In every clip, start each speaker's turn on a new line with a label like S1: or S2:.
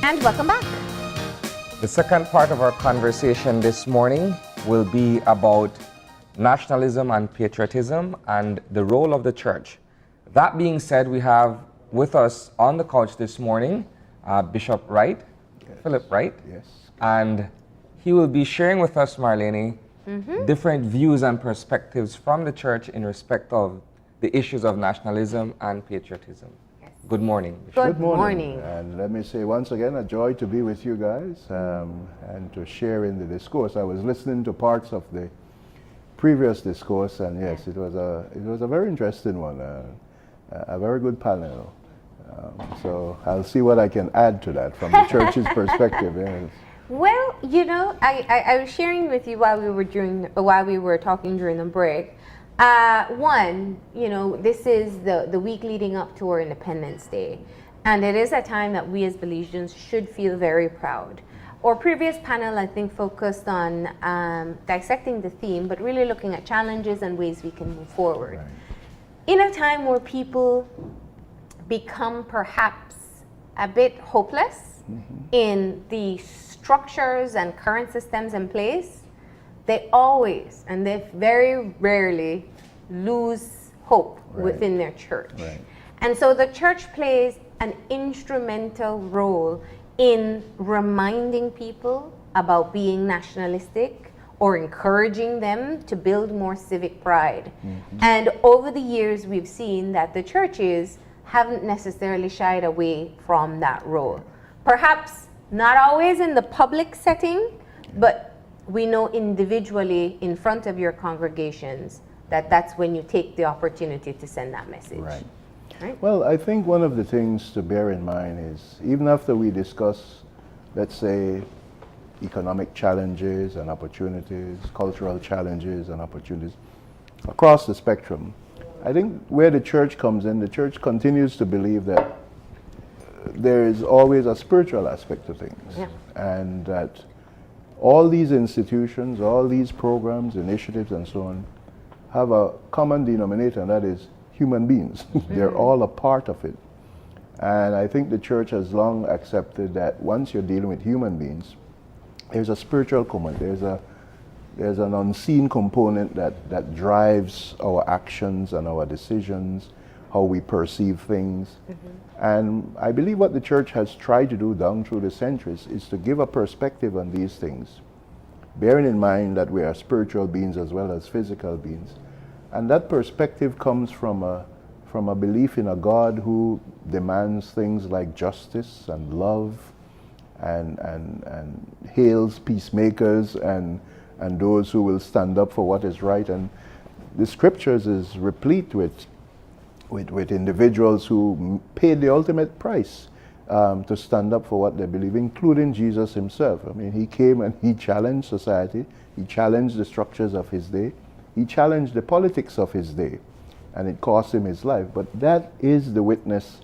S1: And welcome back.
S2: The second part of our conversation this morning will be about nationalism and patriotism and the role of the church. That being said, we have with us on the couch this morning Bishop Wright, yes. Phillip Wright,
S3: yes.
S2: And he will be sharing with us, Marlene, different views and perspectives from the church in respect of the issues of nationalism and patriotism. Yes. Good morning, Bishop.
S1: Good morning.
S3: And let me say once again, a joy to be with you guys and to share in the discourse. I was listening to parts of the previous discourse, and yes, it was a very interesting one, a very good panel. So I'll see what I can add to that from the church's perspective. Yes.
S1: Well, you know, I was sharing with you while we were talking during the break. One, you know, this is the week leading up to our Independence Day, and it is a time that we as Belizeans should feel very proud. Our previous panel, I think, focused on dissecting the theme, but really looking at challenges and ways we can move forward.
S3: Right.
S1: In a time where people become perhaps a bit hopeless in the structures and current systems in place, they always, and they very rarely, lose hope within their church.
S3: Right.
S1: And so the church plays an instrumental role in reminding people about being nationalistic or encouraging them to build more civic pride. And over the years, we've seen that the churches haven't necessarily shied away from that role. Perhaps not always in the public setting, but we know individually in front of your congregations that that's when you take the opportunity to send that message.
S3: Right.
S1: Right?
S3: Well, I think one of the things to bear in mind is even after we discuss, let's say, economic challenges and opportunities, cultural challenges and opportunities across the spectrum, I think where the church comes in, the church continues to believe that there is always a spiritual aspect to things.
S1: Yeah.
S3: And that all these institutions, all these programs, initiatives, and so on, have a common denominator, and that is human beings. They're all a part of it. And I think the church has long accepted that once you're dealing with human beings, there's a spiritual component, there's an unseen component that drives our actions and our decisions, how we perceive things. And I believe what the church has tried to do down through the centuries is to give a perspective on these things, bearing in mind that we are spiritual beings as well as physical beings. And that perspective comes from a belief in a God who demands things like justice and love and hails peacemakers and those who will stand up for what is right. And the scriptures is replete with individuals who paid the ultimate price to stand up for what they believe, including Jesus himself. I mean, he came and he challenged society, he challenged the structures of his day, he challenged the politics of his day, and it cost him his life. But that is the witness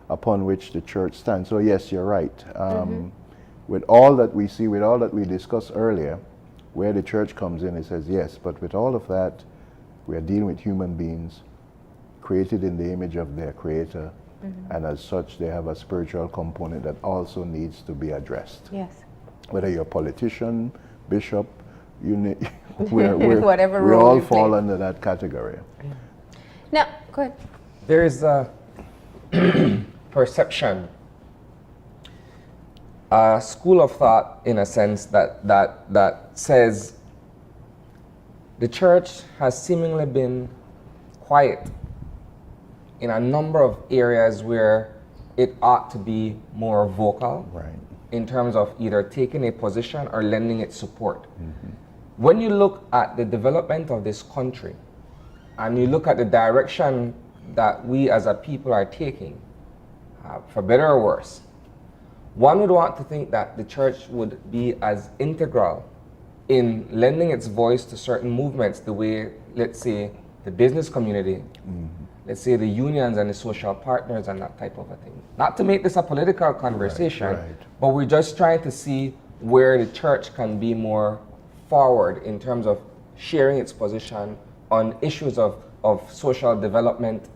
S3: upon which the church stands. So yes, you're right. With all that we see, with all that we discussed earlier, where the church comes in, it says yes, but with all of that, we are dealing with human beings created in the image of their creator, and as such they have a spiritual component that also needs to be addressed.
S1: Yes.
S3: Whether you're a politician, bishop,
S1: Whatever
S3: we
S1: role
S3: all
S1: you
S3: fall
S1: play.
S3: under that category.
S1: Now, go ahead.
S2: There is a perception, a school of thought, in a sense, that says the church has seemingly been quiet in a number of areas where it ought to be more vocal,
S3: Right.
S2: in terms of either taking a position or lending its support. When you look at the development of this country and you look at the direction that we as a people are taking, for better or worse, one would want to think that the church would be as integral in lending its voice to certain movements the way, let's say, the business community, let's say the unions and the social partners and that type of a thing. Not to make this a political conversation,
S3: Right.
S2: but we're just trying to see where the church can be more forward in terms of sharing its position on issues of social development,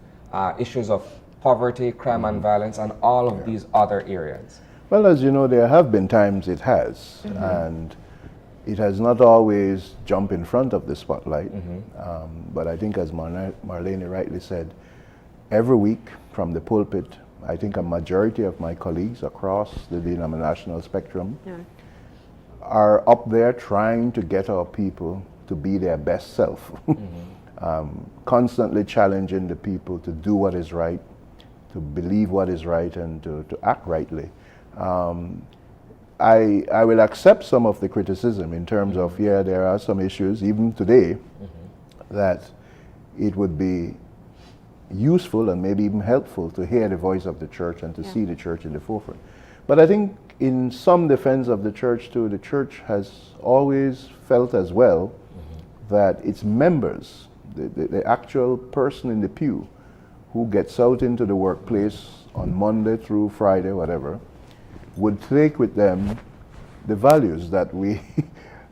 S2: issues of poverty, crime and violence, and all of these other areas.
S3: Well, as you know, there have been times it has, and it has not always jumped in front of the spotlight. But I think, as Marlene rightly said, every week from the pulpit, I think a majority of my colleagues across the denominational spectrum are up there trying to get our people to be their best self, constantly challenging the people to do what is right, to believe what is right, and to act rightly. I will accept some of the criticism in terms of, yeah, there are some issues, even today, that it would be useful and maybe even helpful to hear the voice of the church and to see the church in the forefront. But I think in some defense of the church too, the church has always felt as well that its members, the actual person in the pew who gets out into the workplace on Monday through Friday, whatever, would take with them the values that we,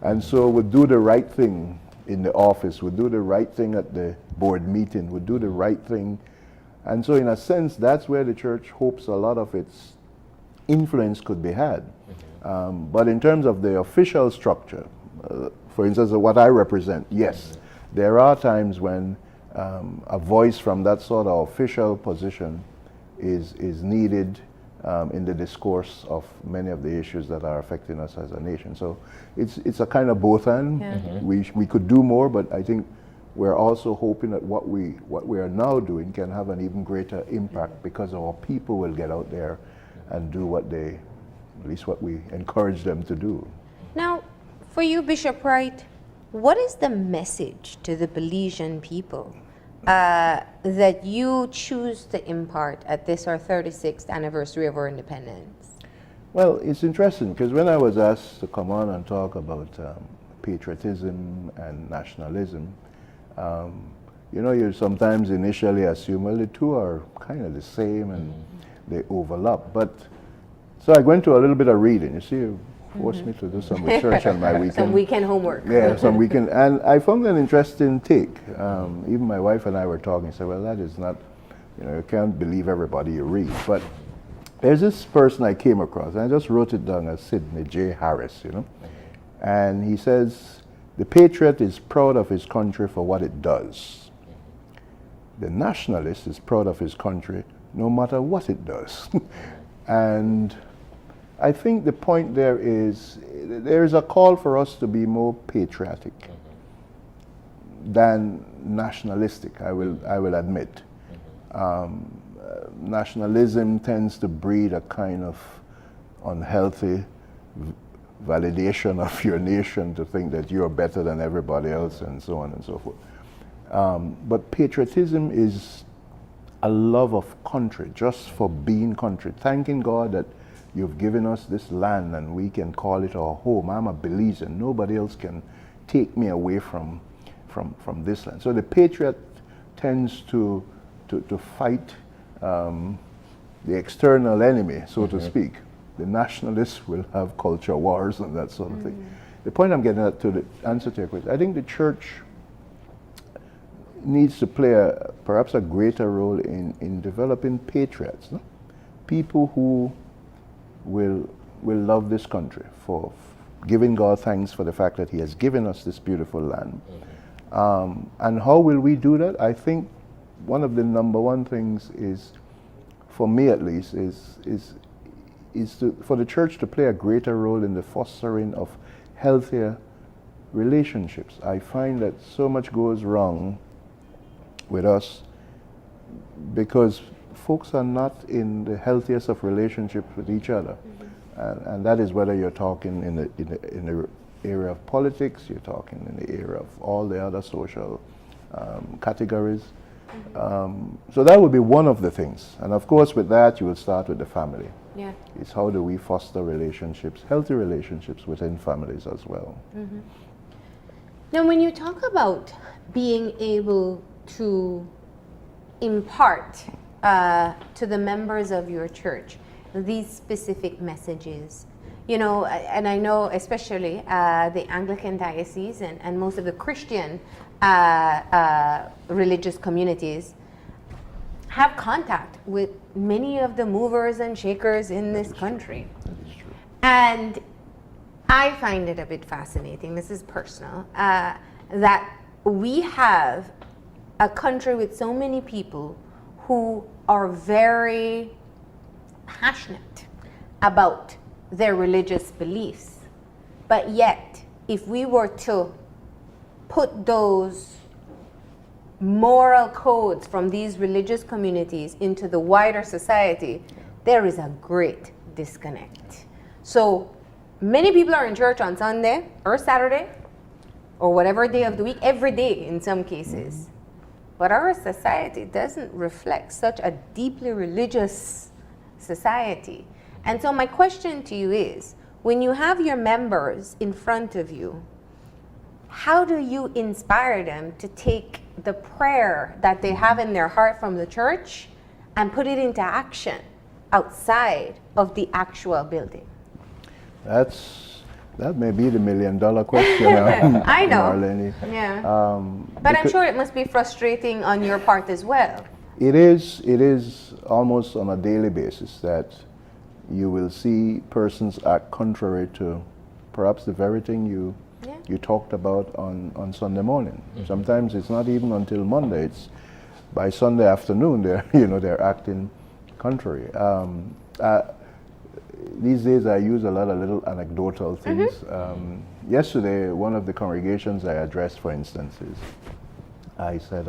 S3: and so would do the right thing in the office, would do the right thing at the board meeting, would do the right thing. And so in a sense, that's where the church hopes a lot of its influence could be had. But in terms of the official structure, for instance, what I represent, yes, there are times when a voice from that sort of official position is needed in the discourse of many of the issues that are affecting us as a nation. So it's a kind of both and. We could do more, but I think we're also hoping that what we are now doing can have an even greater impact because our people will get out there and do what they, at least what we encourage them to do.
S1: Now, for you, Bishop Wright, what is the message to the Belizean people that you choose to impart at this, our 36th anniversary of our independence?
S3: Well, it's interesting because when I was asked to come on and talk about patriotism and nationalism, you know, you sometimes initially assume, well, the two are kind of the same and they overlap. But so I went to a little bit of reading. You see, you forced me to do some research on my weekend.
S1: Some weekend homework.
S3: Yeah, some weekend. And I found an interesting take. Even my wife and I were talking. Said, well, that is not, you know, you can't believe everybody you read. But there's this person I came across, and I just wrote it down as Sidney J. Harris, you know. And he says, the patriot is proud of his country for what it does. The nationalist is proud of his country no matter what it does. And I think the point there is a call for us to be more patriotic than nationalistic, I will admit. Nationalism tends to breed a kind of unhealthy validation of your nation to think that you're better than everybody else and so on and so forth. But patriotism is a love of country, just for being country. Thanking God that you've given us this land and we can call it our home. I'm a Belize and nobody else can take me away from this land. So the patriot tends to fight the external enemy, so to speak. The nationalists will have culture wars and that sort of thing. The point I'm getting at, to the answer to your question, I think the church needs to play perhaps a greater role in developing patriots, no? People who will love this country, for giving God thanks for the fact that He has given us this beautiful land. And how will we do that? I think one of the number one things is, for me at least, is for the church to play a greater role in the fostering of healthier relationships. I find that so much goes wrong with us because folks are not in the healthiest of relationships with each other. And that is whether you're talking in the area of politics, you're talking in the area of all the other social categories. So that would be one of the things. And of course with that you will start with the family.
S1: Yeah.
S3: It's how do we foster relationships, healthy relationships within families as well.
S1: Now when you talk about being able to impart to the members of your church these specific messages, you know, and I know especially the Anglican Diocese and most of the Christian religious communities have contact with many of the movers and shakers in this country. And I find it a bit fascinating, this is personal, that we have a country with so many people who are very passionate about their religious beliefs. But yet, if we were to put those moral codes from these religious communities into the wider society, there is a great disconnect. So many people are in church on Sunday or Saturday or whatever day of the week, every day in some cases. But our society doesn't reflect such a deeply religious society. And so my question to you is, when you have your members in front of you, how do you inspire them to take the prayer that they have in their heart from the church and put it into action outside of the actual building?
S3: That may be the $1 million question.
S1: I know.
S3: Marlene.
S1: Yeah. But I'm sure it must be frustrating on your part as well.
S3: It is almost on a daily basis that you will see persons act contrary to perhaps the very thing you talked about on Sunday morning. Mm-hmm. Sometimes it's not even until Monday. It's by Sunday afternoon they're acting contrary. These days I use a lot of little anecdotal things. Mm-hmm. Yesterday, one of the congregations I addressed, for instance, I said,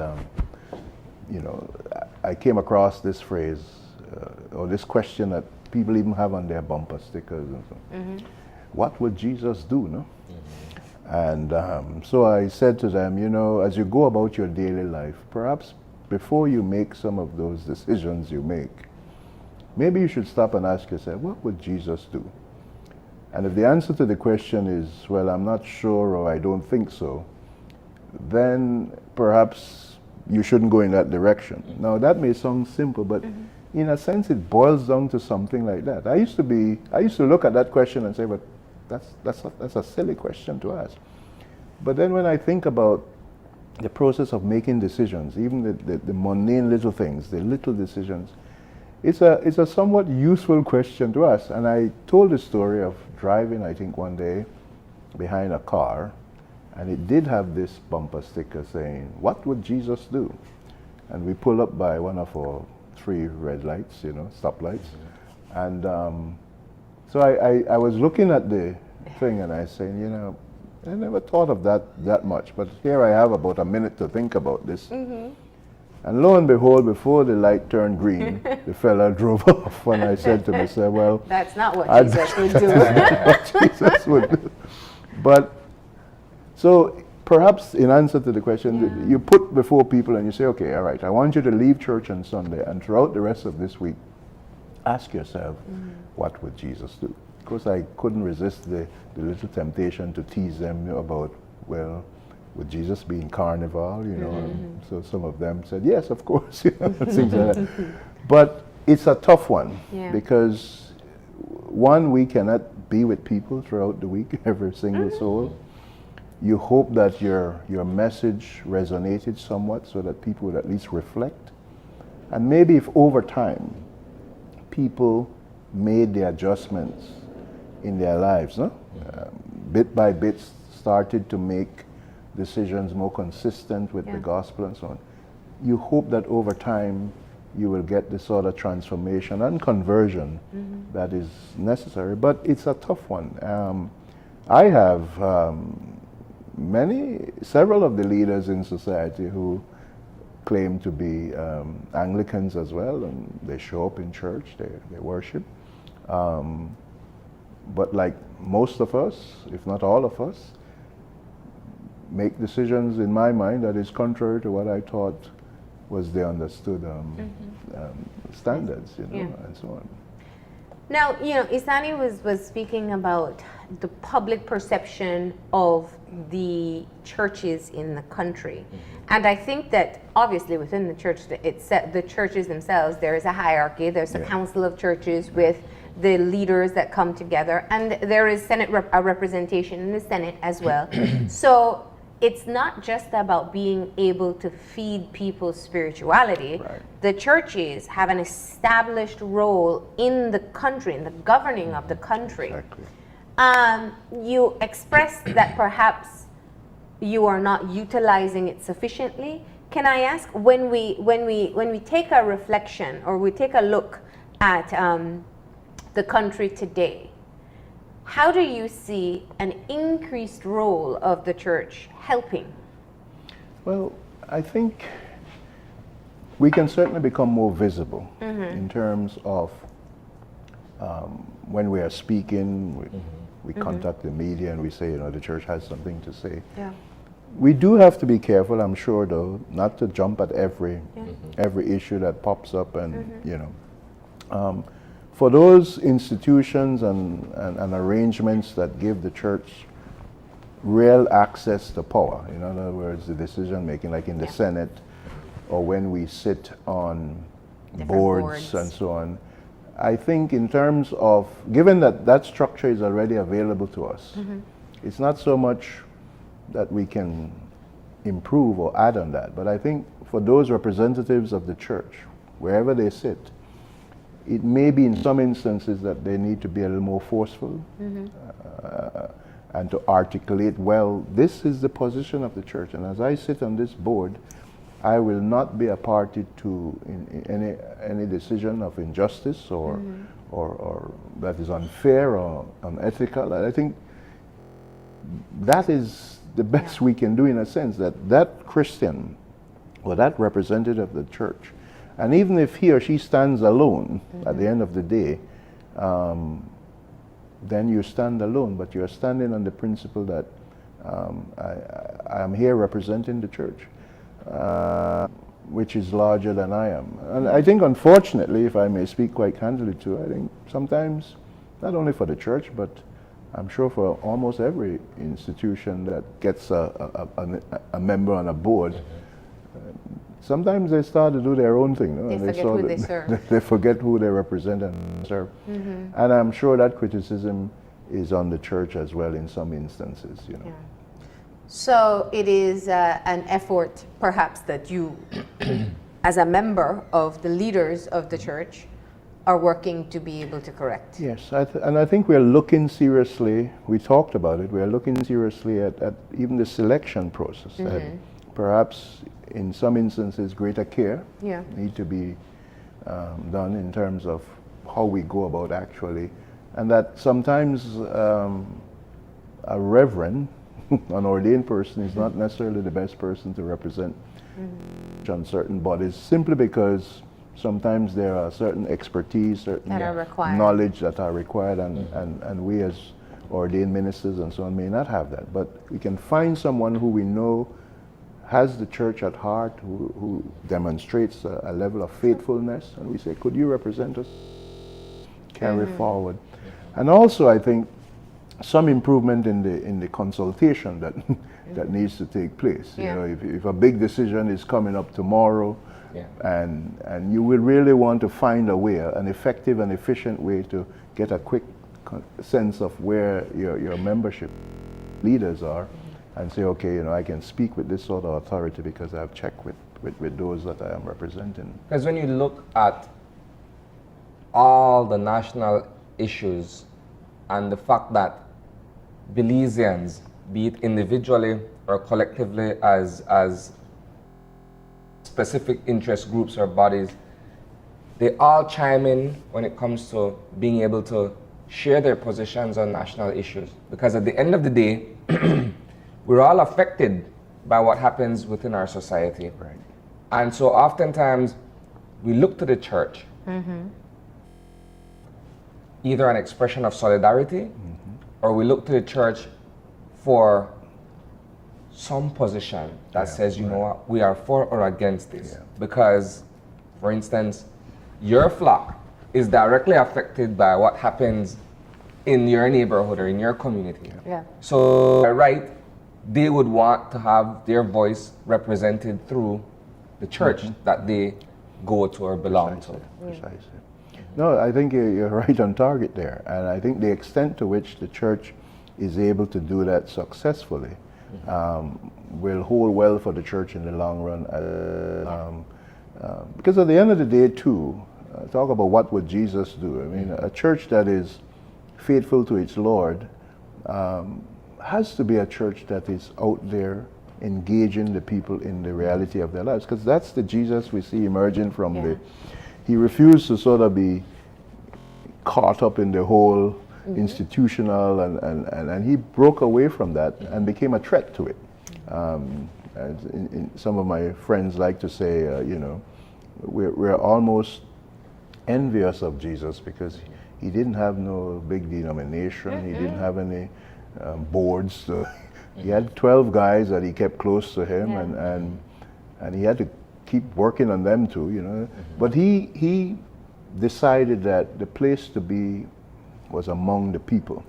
S3: I came across this phrase or this question that people even have on their bumper stickers and so. Mm-hmm. What would Jesus do, no? Mm-hmm. And so I said to them, as you go about your daily life, perhaps before you make some of those decisions you make, maybe you should stop and ask yourself, what would Jesus do? And if the answer to the question is, well, I'm not sure or I don't think so, then perhaps you shouldn't go in that direction. Mm-hmm. Now that may sound simple, but mm-hmm. in a sense it boils down to something like that. I used to look at that question and say, but that's a silly question to ask. But then when I think about the process of making decisions, even the mundane little things, the little decisions, it's a somewhat useful question to ask. And I told the story of driving, I think, one day behind a car, and it did have this bumper sticker saying, what would Jesus do? And we pulled up by one of our 3 red lights, stoplights. And so I was looking at the thing and I said, I never thought of that much, but here I have about a minute to think about this. Mm-hmm. And lo and behold, before the light turned green, the fella drove off. And I said to myself, well,
S1: that's not what Jesus would do.
S3: That's not what Jesus would do. But so perhaps in answer to the question, you put before people and you say, okay, all right, I want you to leave church on Sunday, and throughout the rest of this week, ask yourself, what would Jesus do? Of course, I couldn't resist the little temptation to tease them about, well, would Jesus be in carnival, and so some of them said, yes, of course, things like that. But it's a tough one, because one, we cannot be with people throughout the week, every single soul. You hope that your message resonated somewhat so that people would at least reflect. And maybe if over time, people made the adjustments in their lives, bit by bit started to make decisions more consistent with the gospel and so on. You hope that over time you will get the sort of transformation and conversion that is necessary, but it's a tough one. I have several of the leaders in society who claim to be Anglicans as well, and they show up in church, they worship. But like most of us, if not all of us, make decisions in my mind that is contrary to what I thought was the understood standards, and so on.
S1: Now, Isani was speaking about the public perception of the churches in the country. And I think that obviously within the church, the churches themselves, there is a hierarchy. There's a council of churches with the leaders that come together, and there is a representation in the Senate as well. So it's not just about being able to feed people's spirituality.
S3: Right.
S1: The churches have an established role in the country, in the governing of the country.
S3: Exactly.
S1: You expressed that perhaps you are not utilizing it sufficiently. Can I ask, when we take a reflection or we take a look at the country today, how do you see an increased role of the church helping?
S3: Well, I think we can certainly become more visible in terms of when we are speaking, we contact the media and we say, you know, the church has something to say.
S1: Yeah.
S3: We do have to be careful, I'm sure, though, not to jump at every issue that pops up, and you know, for those institutions and arrangements that give the church real access to power, in other words, the decision making, like in the Senate, or when we sit on boards and so on. I think in terms of, given that that structure is already available to us, it's not so much that we can improve or add on that, but I think for those representatives of the church, wherever they sit, it may be in some instances that they need to be a little more forceful and to articulate, well, this is the position of the church, and as I sit on this board, I will not be a party to any decision of injustice or that is unfair or unethical. I think that is the best we can do, in a sense, that Christian or that representative of the church, and even if he or she stands alone at the end of the day, then you stand alone, but you're standing on the principle that I am here representing the church, which is larger than I am. And I think, unfortunately, if I may speak quite candidly too, I think sometimes, not only for the church, but I'm sure for almost every institution that gets a member on a board, sometimes they start to do their own thing. No?
S1: They forget who they serve.
S3: They forget who they represent and serve. And I'm sure that criticism is on the church as well in some instances. You know.
S1: Yeah. So it is an effort, perhaps, that you, as a member of the leaders of the church, are working to be able to correct.
S3: Yes, and I think we're looking seriously, we talked about it, we're looking seriously at even the selection process. That perhaps in some instances greater care need to be done in terms of how we go about actually, and that sometimes a reverend, an ordained person, is not necessarily the best person to represent on certain bodies, simply because sometimes there are certain expertise, certain knowledge that are required, and we as ordained ministers and so on may not have that. But we can find someone who we know has the church at heart, who demonstrates a level of faithfulness, and we say, could you represent us? Carry forward. And also, I think, some improvement in the consultation that needs to take place. You know, if a big decision is coming up tomorrow, and you will really want to find a way, an effective and efficient way to get a quick sense of where your membership leaders are, and say, okay, you know, I can speak with this sort of authority because I've checked with those that I am representing.
S2: Because when you look at all the national issues and the fact that Belizeans, be it individually or collectively as specific interest groups or bodies, they all chime in when it comes to being able to share their positions on national issues. Because at the end of the day, we're all affected by what happens within our society.
S3: Right.
S2: And so oftentimes we look to the church, either an expression of solidarity, or we look to the church for some position that says, you know what, we are for or against this. Because, for instance, your flock is directly affected by what happens in your neighborhood or in your community. So, by right, they would want to have their voice represented through the church that they go to or belong to.
S3: Precisely. No, I think you're right on target there. And I think the extent to which the church is able to do that successfully will hold well for the church in the long run. Because at the end of the day, too, talk about what would Jesus do. I mean, a church that is faithful to its Lord has to be a church that is out there engaging the people in the reality of their lives, because that's the Jesus we see emerging from the. He refused to sort of be caught up in the whole institutional, and he broke away from that and became a threat to it. Some of my friends like to say, you know, we're almost envious of Jesus because he didn't have no big denomination. He didn't have any boards. He had 12 guys that he kept close to him, and he had to keep working on them too, you know. But he decided that the place to be was among the people.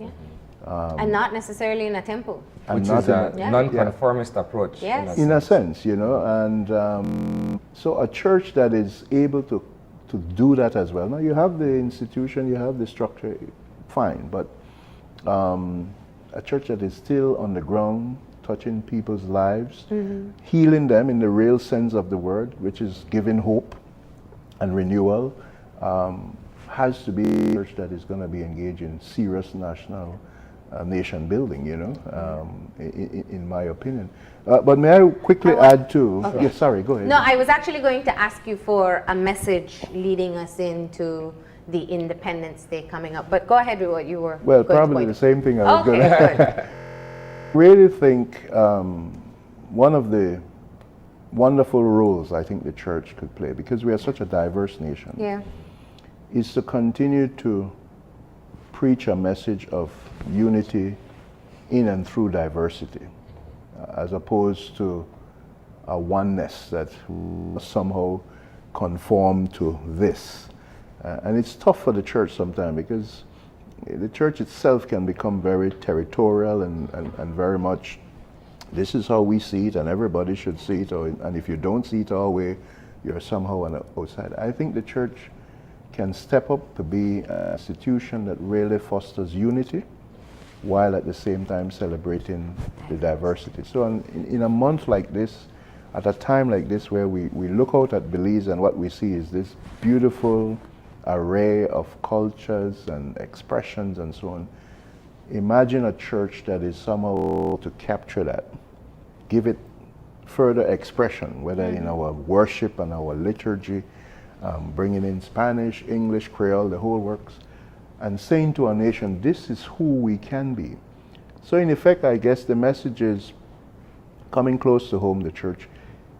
S1: And not necessarily in a temple.
S2: Which is a non-conformist approach.
S1: Yes.
S3: In a sense, you know, and so a church that is able to do that as well. Now you have the institution, you have the structure, fine, but a church that is still on the ground, touching people's lives, healing them in the real sense of the word, which is giving hope and renewal, has to be a church that is going to be engaged in serious national nation building, you know, in my opinion. But may I quickly add too?
S1: Okay.
S3: Yes, sorry, go ahead.
S1: No, I was actually going to ask you for a message leading us into the Independence Day coming up. But go ahead with what you were
S3: Well,
S1: going
S3: probably
S1: to
S3: the same thing I was going to
S1: good.
S3: really think one of the wonderful roles I think the church could play, because we are such a diverse nation, is to continue to preach a message of unity in and through diversity, as opposed to a oneness that somehow conform to this. And it's tough for the church sometimes, because the church itself can become very territorial and very much, this is how we see it and everybody should see it, and if you don't see it our way, you're somehow on the outside. I think the church can step up to be an institution that really fosters unity, while at the same time celebrating the diversity. So in a month like this, at a time like this where we look out at Belize and what we see is this beautiful array of cultures and expressions and so on, imagine a church that is somehow to capture that, give it further expression, whether in our worship and our liturgy, bringing in Spanish, English, Creole, the whole works, and saying to our nation, this is who we can be. So in effect, I guess the message is coming close to home, the church.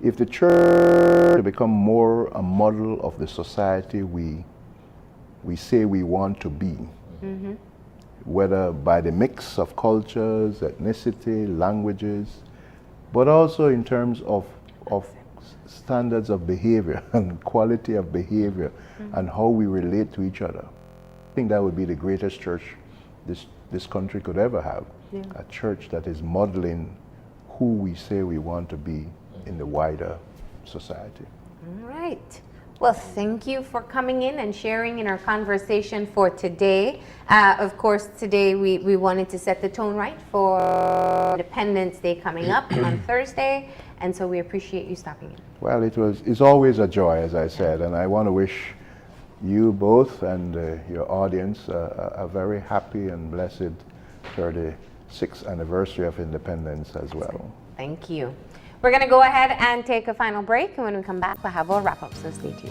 S3: If the church to become more a model of the society we say we want to be, whether by the mix of cultures, ethnicity, languages, but also in terms of standards of behavior and quality of behavior and how we relate to each other. I think that would be the greatest church this country could ever have. A church that is modeling who we say we want to be in the wider society.
S1: All right. Well, thank you for coming in and sharing in our conversation for today. Of course, today we wanted to set the tone right for Independence Day coming up on Thursday, and so we appreciate you stopping in.
S3: Well, it's always a joy, as I said, and I want to wish you both and your audience a very happy and blessed 36th anniversary of independence as well.
S1: Thank you. We're going to go ahead and take a final break, and when we come back, we'll have our wrap-up, so stay tuned.